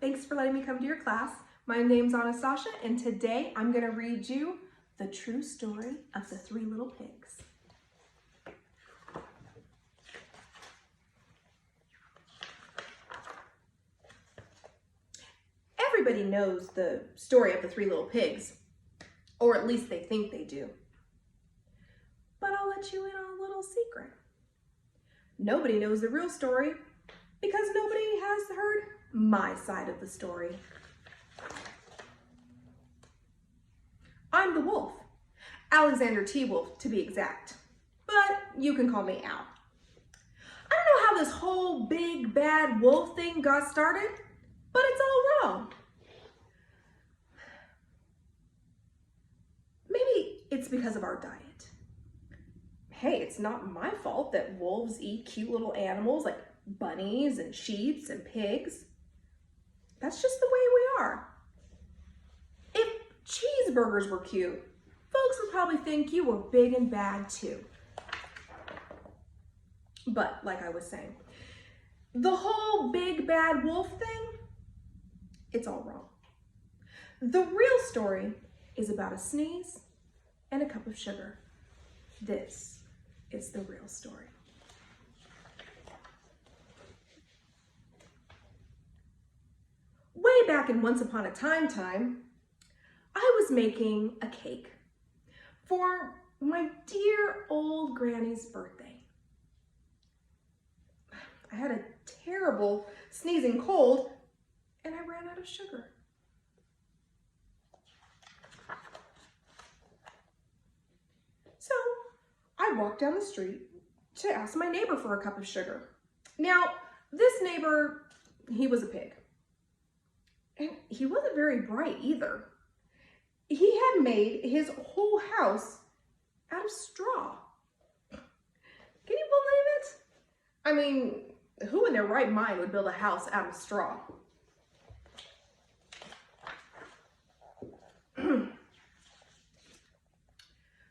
Thanks for letting me come to your class. My name's Anastasia, and today I'm going to read you the true story of the three little pigs. Everybody knows the story of the three little pigs, or at least they think they do. But I'll let you in on a little secret. Nobody knows the real story because nobody has heard my side of the story. I'm the wolf, Alexander T. Wolf to be exact, but you can call me Al. I don't know how this whole big bad wolf thing got started, but it's all wrong. Maybe it's because of our diet. Hey, it's not my fault that wolves eat cute little animals like bunnies and sheep and pigs. That's just the way we are. If cheeseburgers were cute, folks would probably think you were big and bad too. But like I was saying, the whole big bad wolf thing, it's all wrong. The real story is about a sneeze and a cup of sugar. This is the real story. Way back in Once Upon a Time, I was making a cake for my dear old granny's birthday. I had a terrible sneezing cold and I ran out of sugar. So I walked down the street to ask my neighbor for a cup of sugar. Now, this neighbor, he was a pig. And he wasn't very bright either. He had made his whole house out of straw. Can you believe it? I mean, who in their right mind would build a house out of straw?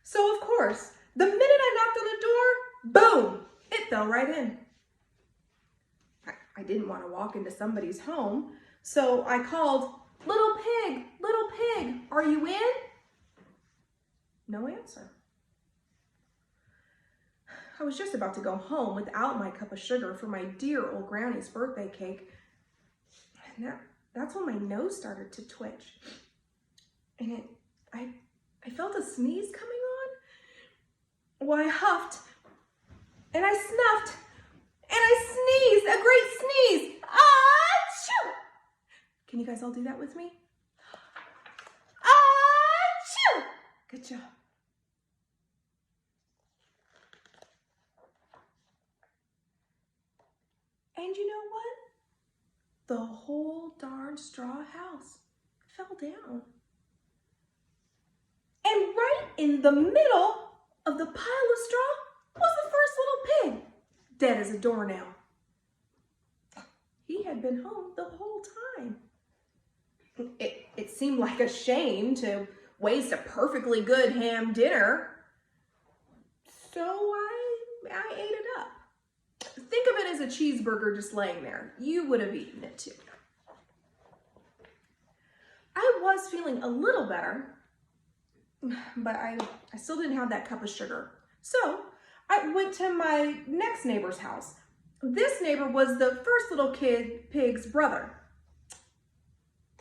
So of course, the minute I knocked on the door, boom, it fell right in. I didn't want to walk into somebody's home, so I called, little pig, are you in? No answer. I was just about to go home without my cup of sugar for my dear old granny's birthday cake. And that's when my nose started to twitch. And I felt a sneeze coming on. Well, I huffed and I snuffed and I sneezed, a great sneeze. Achoo! Can you guys all do that with me? Achoo! Good job. And you know what? The whole darn straw house fell down. And right in the middle of the pile of straw was the first little pig, dead as a doornail. He had been home the whole time. It seemed like a shame to waste a perfectly good ham dinner, so I ate it up. Think of it as a cheeseburger just laying there. You would have eaten it too. I was feeling a little better, but I still didn't have that cup of sugar. So I went to my next neighbor's house. This neighbor was the first little pig's brother.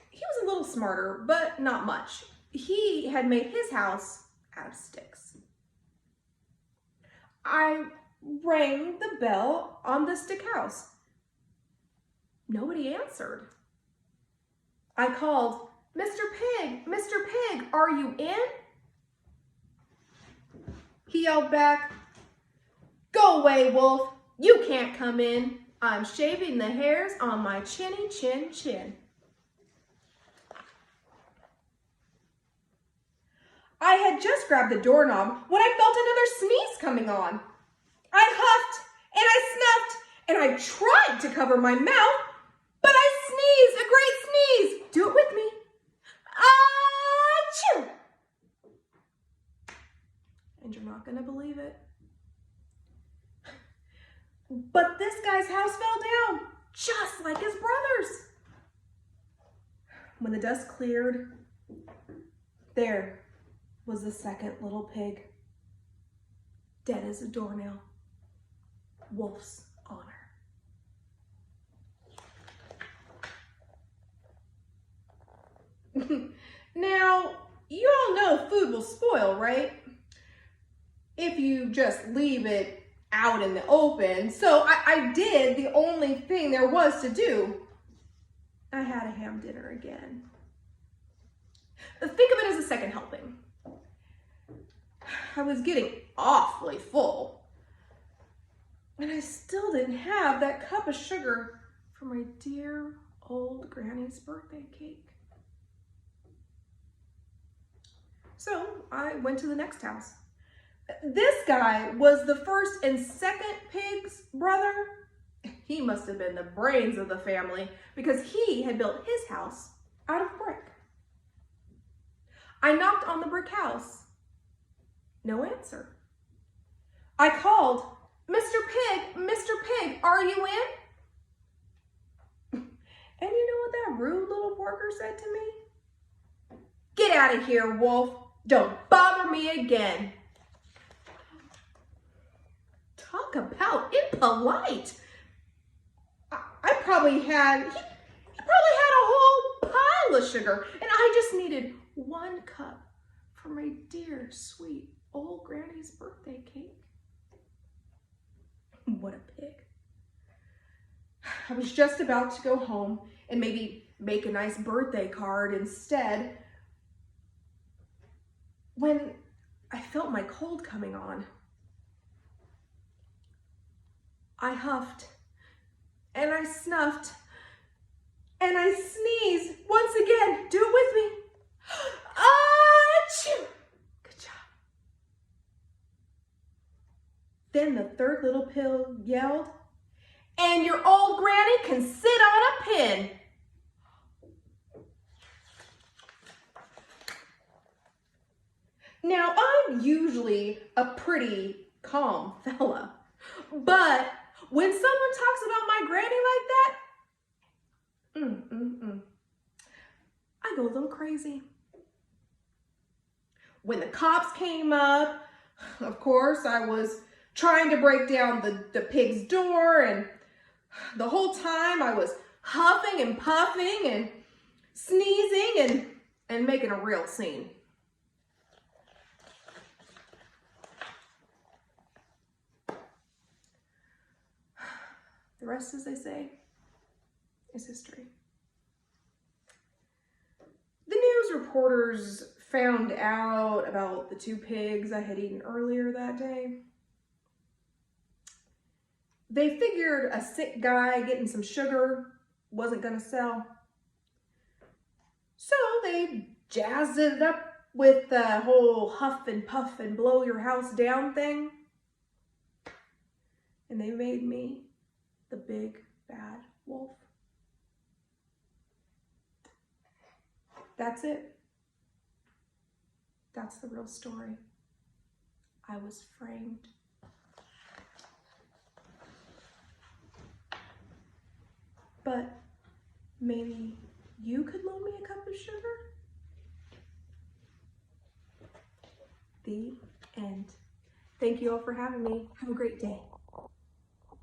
He was a little smarter, but not much. He had made his house out of sticks. I rang the bell on the stick house. Nobody answered. I called, Mr. Pig, are you in? He yelled back, go away, wolf. You can't come in. I'm shaving the hairs on my chinny chin. I had just grabbed the doorknob when I felt another sneeze coming on. I huffed and I snuffed and I tried to cover my mouth, but I sneezed, a great sneeze. Do it with me. Achoo! And you're not gonna believe it, but this guy's house fell down just like his brother's. when the dust cleared, there was the second little pig, dead as a doornail. Wolf's honor. Now, you all know food will spoil, right? If you just leave it out in the open. So I did the only thing there was to do. I had a ham dinner again. Think of it as a second helping. I was getting awfully full. And I still didn't have that cup of sugar for my dear old granny's birthday cake. So I went to the next house. This guy was the first and second pig's brother. He must have been the brains of the family because he had built his house out of brick. I knocked on the brick house. No answer. I called, Mr. Pig, are you in? And you know what that rude little worker said to me? Get out of here, Wolf. Don't bother me again. Talk about impolite. He probably had a whole pile of sugar, and I just needed one cup for my dear, sweet old granny's birthday cake. What a pig. I was just about to go home and maybe make a nice birthday card instead when I felt my cold coming on. I huffed and I snuffed and I sneezed once again. Do it with me. Achoo! Good job. Then the third little pig yelled, and your old granny can sit on a pin. Now, I'm usually a pretty calm fella, but when someone talks about my granny like that, I go a little crazy. When the cops came up, of course, I was trying to break down the pig's door, and the whole time I was huffing and puffing and sneezing and making a real scene. The rest, as they say, is history. The news reporters found out about the 2 pigs I had eaten earlier that day. They figured a sick guy getting some sugar wasn't gonna sell. So they jazzed it up with the whole huff and puff and blow your house down thing. And they made me the big bad wolf. That's it. That's the real story. I was framed. But maybe you could loan me a cup of sugar? The end. Thank you all for having me. Have a great day.